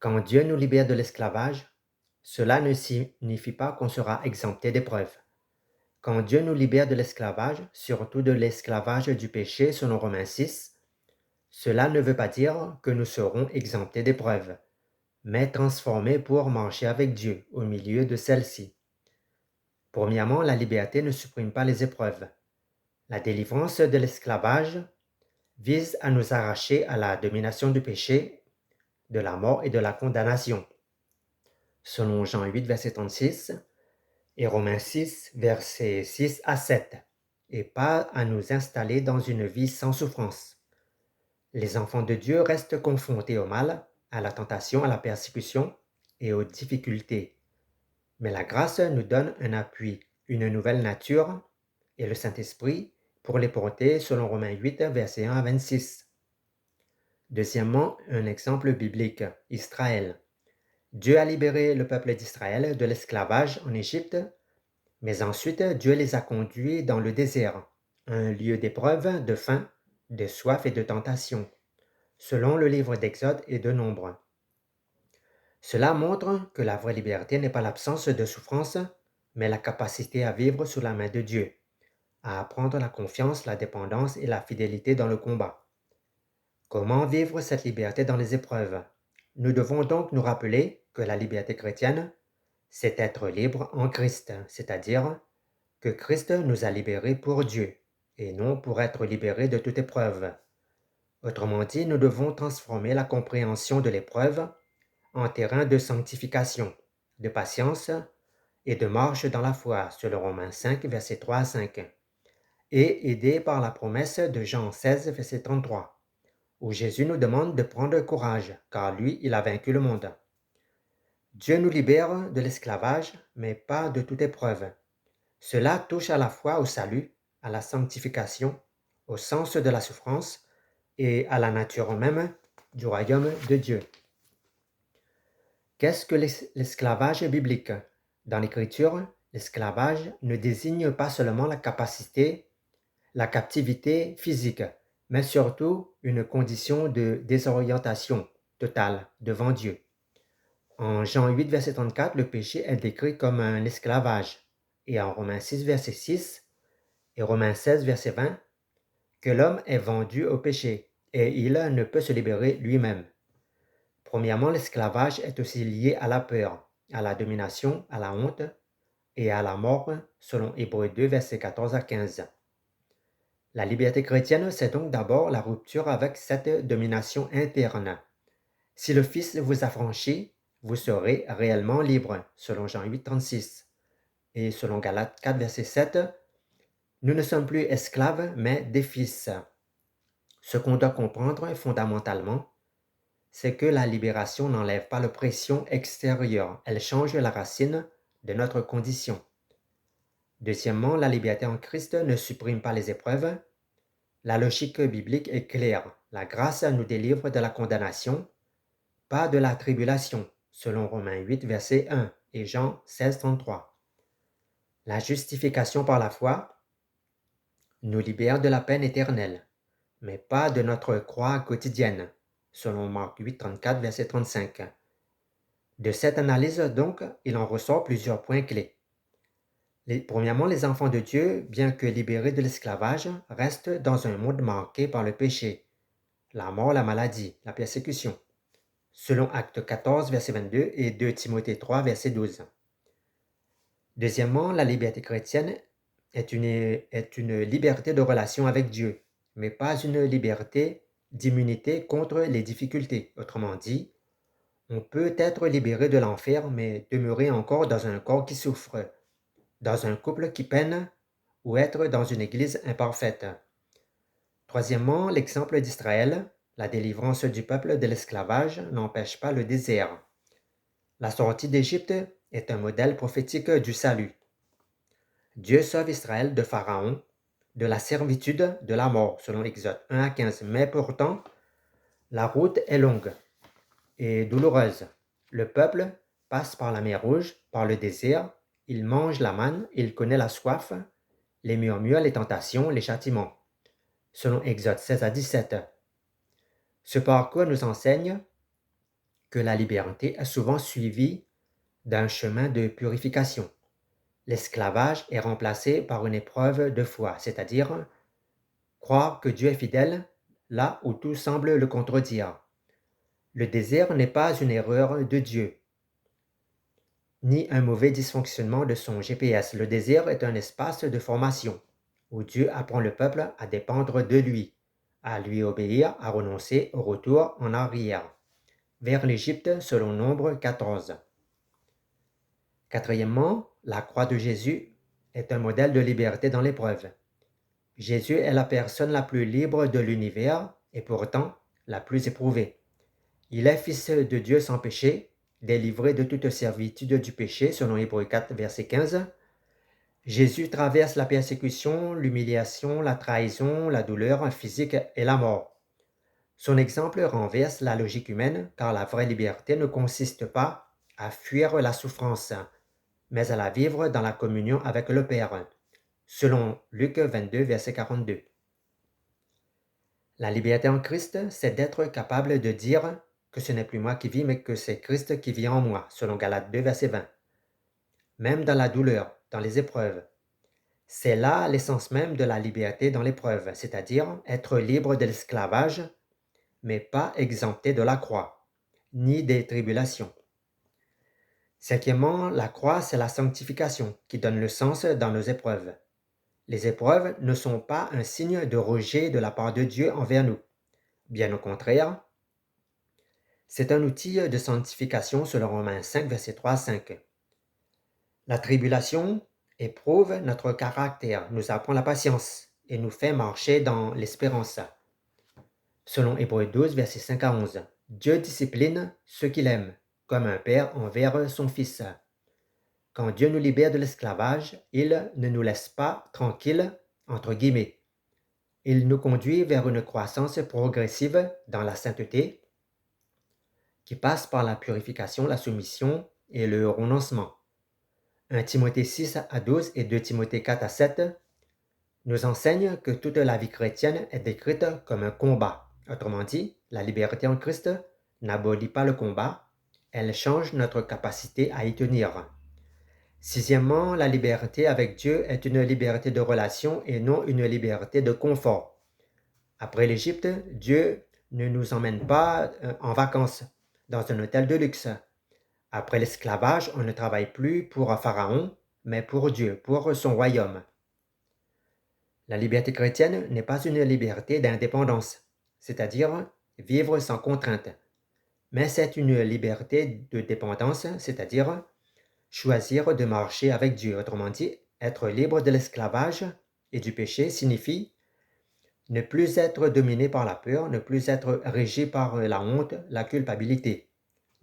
Quand Dieu nous libère de l'esclavage, cela ne signifie pas qu'on sera exempté d'épreuves. Quand Dieu nous libère de l'esclavage, surtout de l'esclavage du péché selon Romains 6, cela ne veut pas dire que nous serons exemptés d'épreuves, mais transformés pour marcher avec Dieu au milieu de celles-ci. Premièrement, la liberté ne supprime pas les épreuves. La délivrance de l'esclavage vise à nous arracher à la domination du péché, de la mort et de la condamnation. Selon Jean 8, verset 36, et Romains 6, versets 6 à 7, et pas à nous installer dans une vie sans souffrance. Les enfants de Dieu restent confrontés au mal, à la tentation, à la persécution et aux difficultés. Mais la grâce nous donne un appui, une nouvelle nature et le Saint-Esprit pour les porter selon Romains 8, versets 1 à 26. Deuxièmement, un exemple biblique, Israël. Dieu a libéré le peuple d'Israël de l'esclavage en Égypte, mais ensuite Dieu les a conduits dans le désert, un lieu d'épreuve, de faim, de soif et de tentation, selon le livre d'Exode et de Nombre. Cela montre que la vraie liberté n'est pas l'absence de souffrance, mais la capacité à vivre sous la main de Dieu, à apprendre la confiance, la dépendance et la fidélité dans le combat. Comment vivre cette liberté dans les épreuves? Nous devons donc nous rappeler que la liberté chrétienne, c'est être libre en Christ, c'est-à-dire que Christ nous a libérés pour Dieu et non pour être libérés de toute épreuve. Autrement dit, nous devons transformer la compréhension de l'épreuve en terrain de sanctification, de patience et de marche dans la foi, selon Romains 5, versets 3 à 5, et aidés par la promesse de Jean 16, verset 33, où Jésus nous demande de prendre courage, car lui, il a vaincu le monde. Dieu nous libère de l'esclavage, mais pas de toute épreuve. Cela touche à la fois au salut, à la sanctification, au sens de la souffrance et à la nature même du royaume de Dieu. Qu'est-ce que l'esclavage biblique? Dans l'Écriture, l'esclavage ne désigne pas seulement la captivité physique, mais surtout une condition de désorientation totale devant Dieu. En Jean 8, verset 34, le péché est décrit comme un esclavage, et en Romains 6, verset 6 et Romains 16, verset 20, que l'homme est vendu au péché et il ne peut se libérer lui-même. Premièrement, l'esclavage est aussi lié à la peur, à la domination, à la honte et à la mort, selon Hébreux 2, versets 14 à 15. La liberté chrétienne, c'est donc d'abord la rupture avec cette domination interne. Si le Fils vous affranchit, vous serez réellement libre, selon Jean 8, 36. Et selon Galates 4, verset 7, nous ne sommes plus esclaves, mais des fils. Ce qu'on doit comprendre fondamentalement, c'est que la libération n'enlève pas l'oppression extérieure, elle change la racine de notre condition. Deuxièmement, la liberté en Christ ne supprime pas les épreuves. La logique biblique est claire. La grâce nous délivre de la condamnation, pas de la tribulation, selon Romains 8, verset 1 et Jean 16, 33. La justification par la foi nous libère de la peine éternelle, mais pas de notre croix quotidienne, selon Marc 8, 34, verset 35. De cette analyse, donc, il en ressort plusieurs points clés. Premièrement, les enfants de Dieu, bien que libérés de l'esclavage, restent dans un monde marqué par le péché, la mort, la maladie, la persécution, selon Actes 14, verset 22 et 2 Timothée 3, verset 12. Deuxièmement, la liberté chrétienne est une liberté de relation avec Dieu, mais pas une liberté d'immunité contre les difficultés. Autrement dit, on peut être libéré de l'enfer, mais demeurer encore dans un corps qui souffre, dans un couple qui peine ou être dans une église imparfaite. Troisièmement, l'exemple d'Israël, la délivrance du peuple de l'esclavage n'empêche pas le désert. La sortie d'Égypte est un modèle prophétique du salut. Dieu sauve Israël de Pharaon, de la servitude, de la mort, selon Exode 1 à 15. Mais pourtant, la route est longue et douloureuse. Le peuple passe par la mer Rouge, par le désert, il mange la manne, il connaît la soif, les murmures, les tentations, les châtiments, selon Exode 16 à 17. Ce parcours nous enseigne que la liberté est souvent suivie d'un chemin de purification. L'esclavage est remplacé par une épreuve de foi, c'est-à-dire croire que Dieu est fidèle là où tout semble le contredire. Le désir n'est pas une erreur de Dieu, ni un mauvais dysfonctionnement de son GPS. Le désir est un espace de formation où Dieu apprend le peuple à dépendre de lui, à lui obéir, à renoncer au retour en arrière, vers l'Égypte selon Nombre 14. Quatrièmement, la croix de Jésus est un modèle de liberté dans l'épreuve. Jésus est la personne la plus libre de l'univers et pourtant la plus éprouvée. Il est fils de Dieu sans péché, délivré de toute servitude du péché, selon Hébreux 4, verset 15. Jésus traverse la persécution, l'humiliation, la trahison, la douleur physique et la mort. Son exemple renverse la logique humaine, car la vraie liberté ne consiste pas à fuir la souffrance, mais à la vivre dans la communion avec le Père, selon Luc 22, verset 42. La liberté en Christ, c'est d'être capable de dire que ce n'est plus moi qui vis, mais que c'est Christ qui vit en moi, selon Galates 2, verset 20. Même dans la douleur, dans les épreuves. C'est là l'essence même de la liberté dans l'épreuve, c'est-à-dire être libre de l'esclavage, mais pas exempté de la croix, ni des tribulations. Cinquièmement, la croix, c'est la sanctification qui donne le sens dans nos épreuves. Les épreuves ne sont pas un signe de rejet de la part de Dieu envers nous. Bien au contraire, c'est un outil de sanctification selon Romains 5, verset 3 à 5. La tribulation éprouve notre caractère, nous apprend la patience et nous fait marcher dans l'espérance. Selon Hébreux 12, verset 5 à 11, Dieu discipline ceux qu'il aime, comme un père envers son fils. Quand Dieu nous libère de l'esclavage, il ne nous laisse pas tranquilles, entre guillemets. Il nous conduit vers une croissance progressive dans la sainteté qui passe par la purification, la soumission et le renoncement. 1 Timothée 6 à 12 et 2 Timothée 4 à 7 nous enseignent que toute la vie chrétienne est décrite comme un combat. Autrement dit, la liberté en Christ n'abolit pas le combat, elle change notre capacité à y tenir. Sixièmement, la liberté avec Dieu est une liberté de relation et non une liberté de confort. Après l'Égypte, Dieu ne nous emmène pas en vacances dans un hôtel de luxe. Après l'esclavage, on ne travaille plus pour Pharaon, mais pour Dieu, pour son royaume. La liberté chrétienne n'est pas une liberté d'indépendance, c'est-à-dire vivre sans contrainte, mais c'est une liberté de dépendance, c'est-à-dire choisir de marcher avec Dieu. Autrement dit, être libre de l'esclavage et du péché signifie ne plus être dominé par la peur, ne plus être régi par la honte, la culpabilité,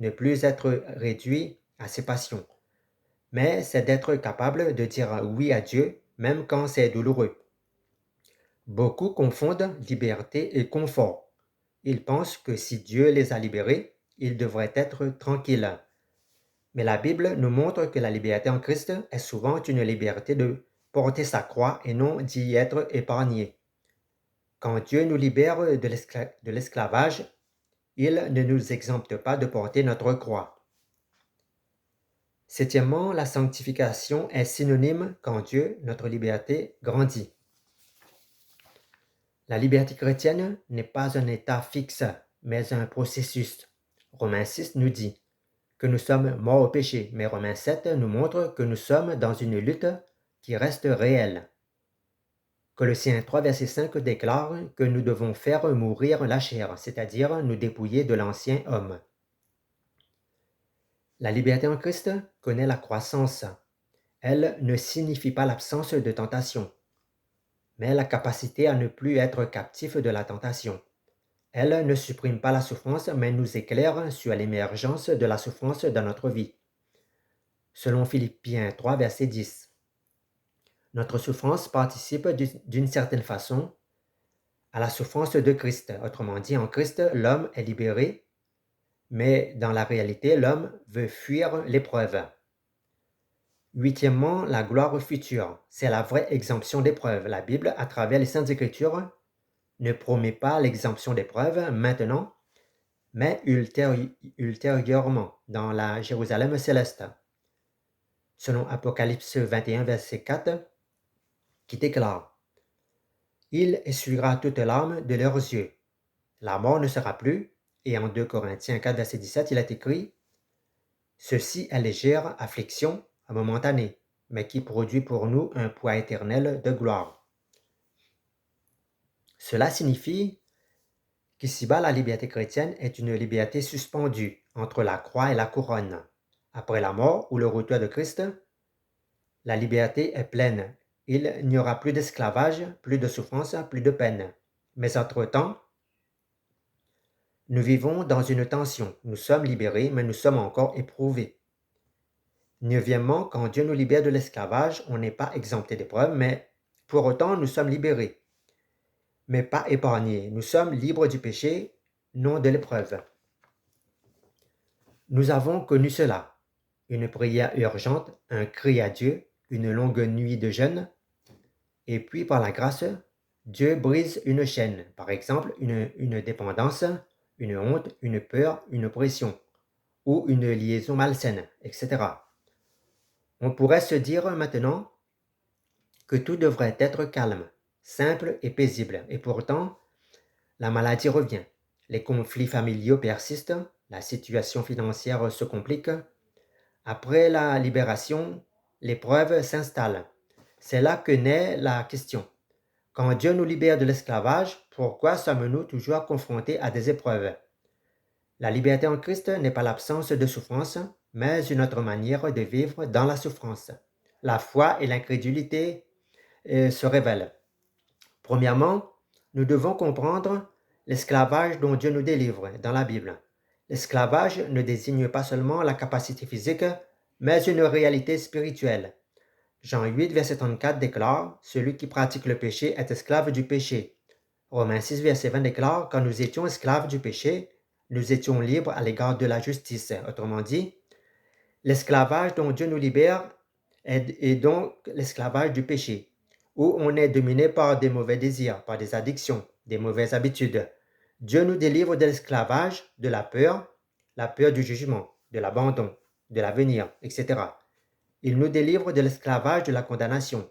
ne plus être réduit à ses passions. Mais c'est d'être capable de dire oui à Dieu, même quand c'est douloureux. Beaucoup confondent liberté et confort. Ils pensent que si Dieu les a libérés, ils devraient être tranquilles. Mais la Bible nous montre que la liberté en Christ est souvent une liberté de porter sa croix et non d'y être épargné. Quand Dieu nous libère de l'esclavage, il ne nous exempte pas de porter notre croix. Septièmement, la sanctification est synonyme quand Dieu, notre liberté, grandit. La liberté chrétienne n'est pas un état fixe, mais un processus. Romains 6 nous dit que nous sommes morts au péché, mais Romains 7 nous montre que nous sommes dans une lutte qui reste réelle. Colossiens 3, verset 5 déclare que nous devons faire mourir la chair, c'est-à-dire nous dépouiller de l'ancien homme. La liberté en Christ connaît la croissance. Elle ne signifie pas l'absence de tentation, mais la capacité à ne plus être captif de la tentation. Elle ne supprime pas la souffrance, mais nous éclaire sur l'émergence de la souffrance dans notre vie. Selon Philippiens 3, verset 10. Notre souffrance participe d'une certaine façon à la souffrance de Christ. Autrement dit, en Christ, l'homme est libéré, mais dans la réalité, l'homme veut fuir l'épreuve. Huitièmement, la gloire future. C'est la vraie exemption d'épreuve. La Bible, à travers les Saintes Écritures, ne promet pas l'exemption d'épreuve maintenant, mais ultérieurement dans la Jérusalem céleste, selon Apocalypse 21, verset 4, qui déclare: Il essuiera toutes larmes de leurs yeux. La mort ne sera plus. Et en 2 Corinthiens 4, verset 17, il est écrit: Ceci est légère affliction momentanée, mais qui produit pour nous un poids éternel de gloire. Cela signifie qu'ici-bas, la liberté chrétienne est une liberté suspendue entre la croix et la couronne. Après la mort ou le retour de Christ, la liberté est pleine. Il n'y aura plus d'esclavage, plus de souffrance, plus de peine. Mais entre-temps, nous vivons dans une tension. Nous sommes libérés, mais nous sommes encore éprouvés. Neuvièmement, quand Dieu nous libère de l'esclavage, on n'est pas exempté d'épreuves, mais pour autant, nous sommes libérés, mais pas épargnés. Nous sommes libres du péché, non de l'épreuve. Nous avons connu cela: une prière urgente, un cri à Dieu, une longue nuit de jeûne, et puis par la grâce, Dieu brise une chaîne, par exemple une dépendance, une honte, une peur, une pression, ou une liaison malsaine, etc. On pourrait se dire maintenant que tout devrait être calme, simple et paisible, et pourtant, la maladie revient, les conflits familiaux persistent, la situation financière se complique. Après la libération, l'épreuve s'installe. C'est là que naît la question: quand Dieu nous libère de l'esclavage, pourquoi sommes-nous toujours confrontés à des épreuves? La liberté en Christ n'est pas l'absence de souffrance, mais une autre manière de vivre dans la souffrance. La foi et l'incrédulité se révèlent. Premièrement, nous devons comprendre l'esclavage dont Dieu nous délivre dans la Bible. L'esclavage ne désigne pas seulement la capacité physique, mais une réalité spirituelle. Jean 8, verset 34 déclare: Celui qui pratique le péché est esclave du péché. Romains 6, verset 20 déclare: Quand nous étions esclaves du péché, nous étions libres à l'égard de la justice. Autrement dit, l'esclavage dont Dieu nous libère est donc l'esclavage du péché, où on est dominé par des mauvais désirs, par des addictions, des mauvaises habitudes. Dieu nous délivre de l'esclavage, de la peur du jugement, de l'abandon, de l'avenir, etc. Il nous délivre de l'esclavage de la condamnation.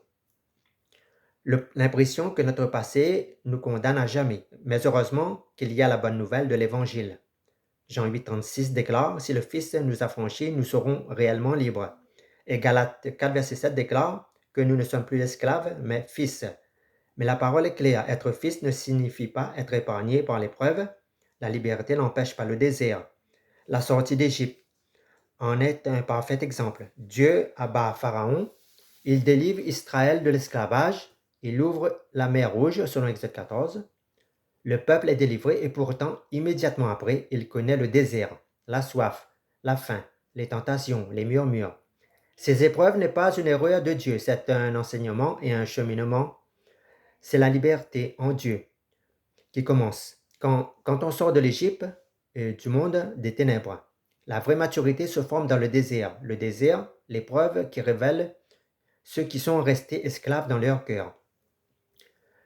L'impression que notre passé nous condamne à jamais, mais heureusement qu'il y a la bonne nouvelle de l'Évangile. Jean 8, 36 déclare: Si le Fils nous a franchis, nous serons réellement libres. Et Galates 4, verset 7 déclare que nous ne sommes plus esclaves, mais fils. Mais la parole est claire: être fils ne signifie pas être épargné par l'épreuve. La liberté n'empêche pas le désert. La sortie d'Égypte en est un parfait exemple. Dieu abat Pharaon, il délivre Israël de l'esclavage, il ouvre la mer Rouge, selon Exode 14. Le peuple est délivré et pourtant, immédiatement après, il connaît le désert, la soif, la faim, les tentations, les murmures. Ces épreuves n'est pas une erreur de Dieu, c'est un enseignement et un cheminement. C'est la liberté en Dieu qui commence. Quand on sort de l'Égypte, du monde des ténèbres, la vraie maturité se forme dans le désert. Le désert, l'épreuve qui révèle ceux qui sont restés esclaves dans leur cœur.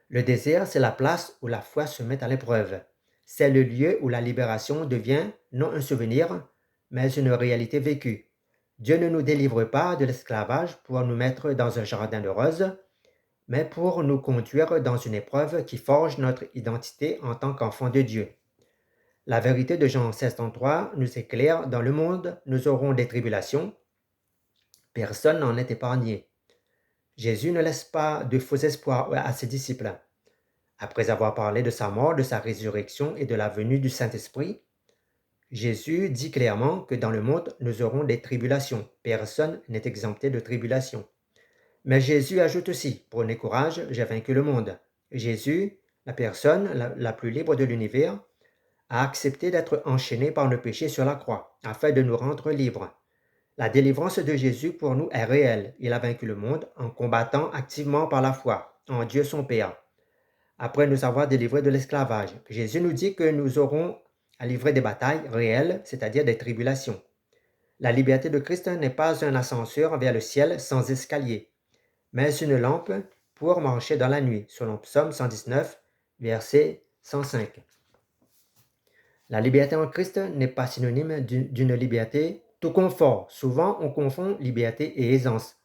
Le désert, c'est la place où la foi se met à l'épreuve. C'est le lieu où la libération devient non un souvenir, mais une réalité vécue. Dieu ne nous délivre pas de l'esclavage pour nous mettre dans un jardin de roses, mais pour nous conduire dans une épreuve qui forge notre identité en tant qu'enfant de Dieu. La vérité de Jean 16:33 nous éclaire: dans le monde, nous aurons des tribulations. Personne n'en est épargné. Jésus ne laisse pas de faux espoirs à ses disciples. Après avoir parlé de sa mort, de sa résurrection et de la venue du Saint-Esprit, Jésus dit clairement que dans le monde, nous aurons des tribulations. Personne n'est exempté de tribulations. Mais Jésus ajoute aussi: prenez courage, j'ai vaincu le monde. Jésus, la personne la plus libre de l'univers, a accepté d'être enchaîné par le péché sur la croix, afin de nous rendre libres. La délivrance de Jésus pour nous est réelle. Il a vaincu le monde en combattant activement par la foi en Dieu son Père. Après nous avoir délivrés de l'esclavage, Jésus nous dit que nous aurons à livrer des batailles réelles, c'est-à-dire des tribulations. La liberté de Christ n'est pas un ascenseur vers le ciel sans escalier, mais une lampe pour marcher dans la nuit, selon Psaume 119, verset 105. La liberté en Christ n'est pas synonyme d'une liberté tout confort. Souvent, on confond liberté et aisance.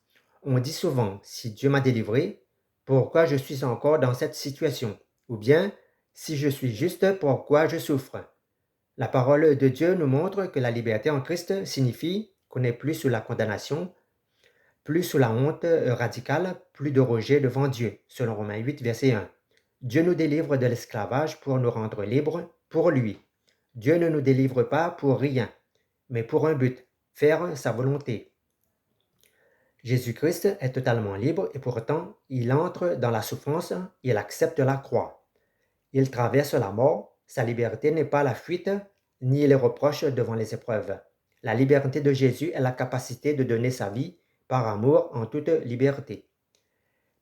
On dit souvent, si Dieu m'a délivré, pourquoi je suis encore dans cette situation? Ou bien, si je suis juste, pourquoi je souffre? La parole de Dieu nous montre que la liberté en Christ signifie qu'on n'est plus sous la condamnation, plus sous la honte radicale, plus de rejet devant Dieu, selon Romains 8, verset 1. Dieu nous délivre de l'esclavage pour nous rendre libres pour lui. Dieu ne nous délivre pas pour rien, mais pour un but, faire sa volonté. Jésus-Christ est totalement libre et pourtant il entre dans la souffrance, il accepte la croix. Il traverse la mort, sa liberté n'est pas la fuite, ni les reproches devant les épreuves. La liberté de Jésus est la capacité de donner sa vie par amour en toute liberté.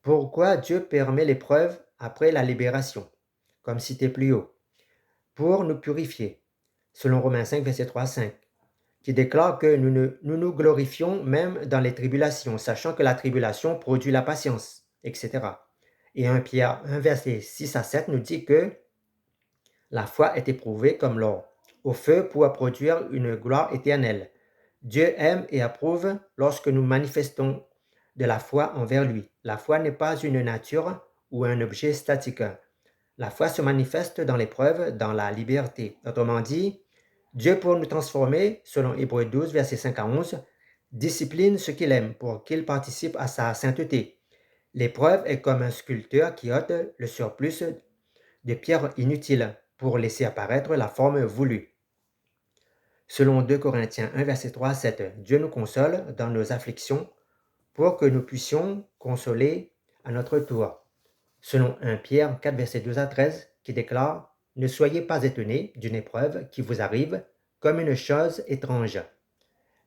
Pourquoi Dieu permet l'épreuve après la libération? Comme cité plus haut. Pour nous purifier, selon Romains 5, verset 3 à 5, qui déclare que nous glorifions même dans les tribulations, sachant que la tribulation produit la patience, etc. Et 1 Pierre 1, verset 6 à 7 nous dit que la foi est éprouvée comme l'or, au feu pour produire une gloire éternelle. Dieu aime et approuve lorsque nous manifestons de la foi envers lui. La foi n'est pas une nature ou un objet statique. La foi se manifeste dans l'épreuve, dans la liberté. Autrement dit, Dieu, pour nous transformer, selon Hébreux 12, versets 5 à 11, discipline ce qu'il aime pour qu'il participe à sa sainteté. L'épreuve est comme un sculpteur qui ôte le surplus de pierres inutiles pour laisser apparaître la forme voulue. Selon 2 Corinthiens 1, verset 3 à 7, Dieu nous console dans nos afflictions pour que nous puissions consoler à notre tour. Selon 1 Pierre 4, verset 12 à 13, qui déclare « Ne soyez pas étonnés d'une épreuve qui vous arrive comme une chose étrange,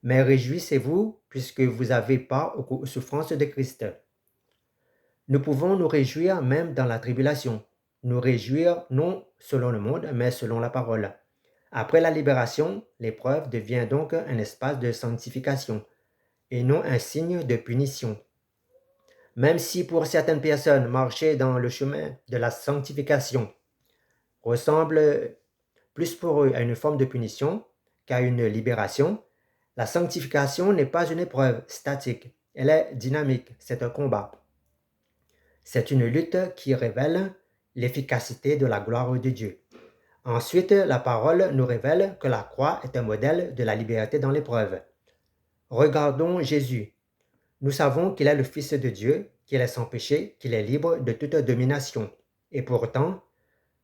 mais réjouissez-vous puisque vous avez part aux souffrances de Christ. » Nous pouvons nous réjouir même dans la tribulation, nous réjouir non selon le monde, mais selon la parole. Après la libération, l'épreuve devient donc un espace de sanctification et non un signe de punition. Même si pour certaines personnes, marcher dans le chemin de la sanctification ressemble plus pour eux à une forme de punition qu'à une libération, la sanctification n'est pas une épreuve statique, elle est dynamique, c'est un combat. C'est une lutte qui révèle l'efficacité de la gloire de Dieu. Ensuite, la parole nous révèle que la croix est un modèle de la liberté dans l'épreuve. Regardons Jésus. Nous savons qu'il est le Fils de Dieu, qu'il est sans péché, qu'il est libre de toute domination. Et pourtant,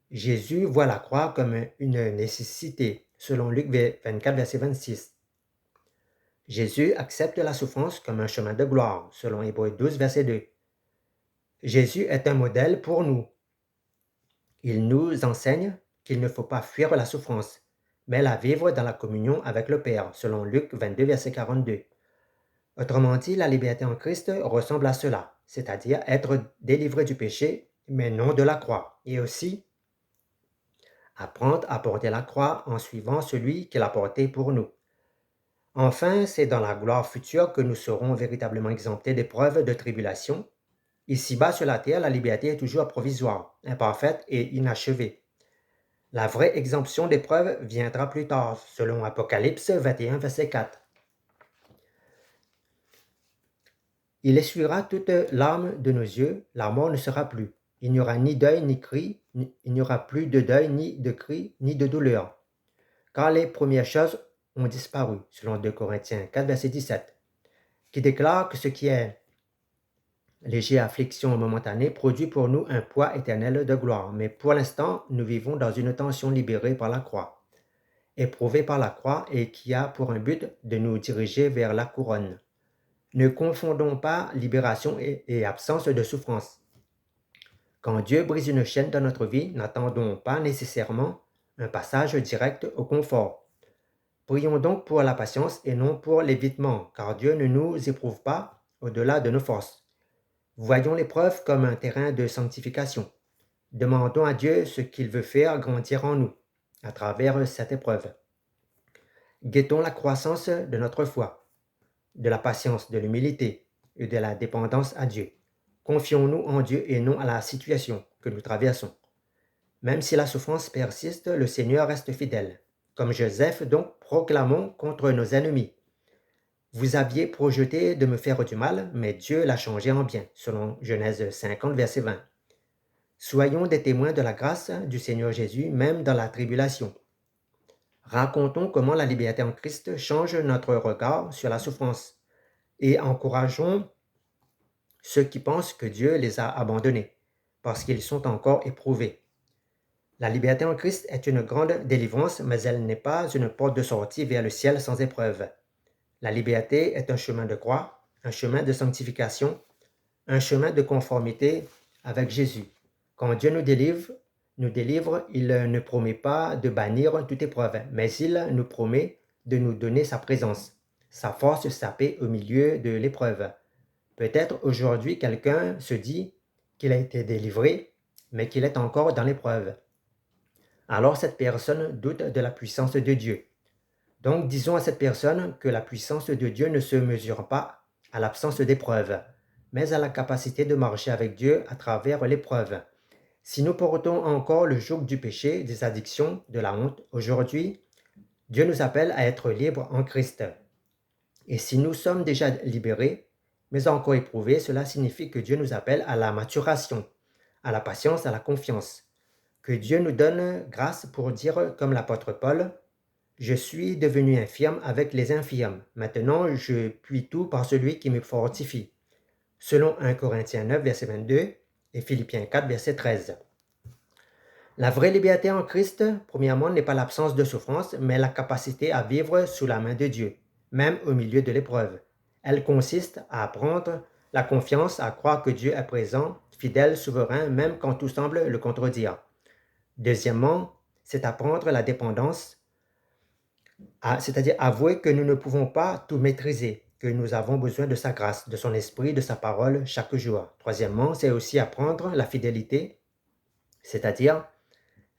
Jésus voit la croix comme une nécessité, selon Luc 24, verset 26. Jésus accepte la souffrance comme un chemin de gloire, selon Hébreux 12, verset 2. Jésus est un modèle pour nous. Il nous enseigne qu'il ne faut pas fuir la souffrance, mais la vivre dans la communion avec le Père, selon Luc 22, verset 42. Autrement dit, la liberté en Christ ressemble à cela, c'est-à-dire être délivré du péché, mais non de la croix, et aussi apprendre à porter la croix en suivant celui qui l'a porté pour nous. Enfin, c'est dans la gloire future que nous serons véritablement exemptés d'épreuves de tribulation. Ici-bas sur la terre, la liberté est toujours provisoire, imparfaite et inachevée. La vraie exemption d'épreuves viendra plus tard, selon Apocalypse 21, verset 4. Il essuiera toute larme de nos yeux, la mort ne sera plus. Il n'y aura ni deuil, ni cri, il n'y aura plus de deuil, ni de cri, ni de douleur. Car les premières choses ont disparu, selon 2 Corinthiens 4, verset 17, qui déclare que ce qui est léger affliction momentanée produit pour nous un poids éternel de gloire. Mais pour l'instant, nous vivons dans une tension libérée par la croix, éprouvée par la croix et qui a pour un but de nous diriger vers la couronne. Ne confondons pas libération et absence de souffrance. Quand Dieu brise une chaîne dans notre vie, n'attendons pas nécessairement un passage direct au confort. Prions donc pour la patience et non pour l'évitement, car Dieu ne nous éprouve pas au-delà de nos forces. Voyons l'épreuve comme un terrain de sanctification. Demandons à Dieu ce qu'il veut faire grandir en nous à travers cette épreuve. Guettons la croissance de notre foi, de la patience, de l'humilité et de la dépendance à Dieu. Confions-nous en Dieu et non à la situation que nous traversons. Même si la souffrance persiste, le Seigneur reste fidèle. Comme Joseph, donc, proclamons contre nos ennemis. Vous aviez projeté de me faire du mal, mais Dieu l'a changé en bien, selon Genèse 50, verset 20. Soyons des témoins de la grâce du Seigneur Jésus, même dans la tribulation. Racontons comment la liberté en Christ change notre regard sur la souffrance et encourageons ceux qui pensent que Dieu les a abandonnés, parce qu'ils sont encore éprouvés. La liberté en Christ est une grande délivrance, mais elle n'est pas une porte de sortie vers le ciel sans épreuve. La liberté est un chemin de croix, un chemin de sanctification, un chemin de conformité avec Jésus. Quand Dieu nous délivre, il ne promet pas de bannir toute épreuve, mais il nous promet de nous donner sa présence, sa force, sa paix au milieu de l'épreuve. Peut-être aujourd'hui quelqu'un se dit qu'il a été délivré, mais qu'il est encore dans l'épreuve. Alors cette personne doute de la puissance de Dieu. Donc disons à cette personne que la puissance de Dieu ne se mesure pas à l'absence d'épreuve, mais à la capacité de marcher avec Dieu à travers l'épreuve. Si nous portons encore le joug du péché, des addictions, de la honte, aujourd'hui, Dieu nous appelle à être libres en Christ. Et si nous sommes déjà libérés, mais encore éprouvés, cela signifie que Dieu nous appelle à la maturation, à la patience, à la confiance. Que Dieu nous donne grâce pour dire, comme l'apôtre Paul, « Je suis devenu infirme avec les infirmes. Maintenant, je puis tout par celui qui me fortifie. » Selon 1 Corinthiens 9, verset 22 et Philippiens 4, verset 13. La vraie liberté en Christ, premièrement, n'est pas l'absence de souffrance, mais la capacité à vivre sous la main de Dieu, même au milieu de l'épreuve. Elle consiste à apprendre la confiance, à croire que Dieu est présent, fidèle, souverain, même quand tout semble le contredire. Deuxièmement, c'est apprendre la dépendance, c'est-à-dire avouer que nous ne pouvons pas tout maîtriser, que nous avons besoin de sa grâce, de son esprit, de sa parole chaque jour. Troisièmement, c'est aussi apprendre la fidélité, c'est-à-dire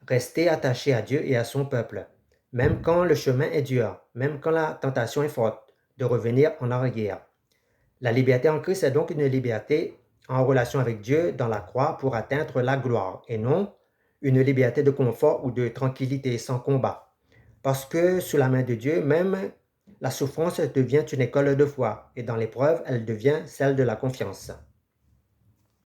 rester attaché à Dieu et à son peuple, même quand le chemin est dur, même quand la tentation est forte, de revenir en arrière. La liberté en Christ est donc une liberté en relation avec Dieu dans la croix pour atteindre la gloire, et non une liberté de confort ou de tranquillité sans combat. Parce que sous la main de Dieu, même la souffrance devient une école de foi, et dans l'épreuve, elle devient celle de la confiance.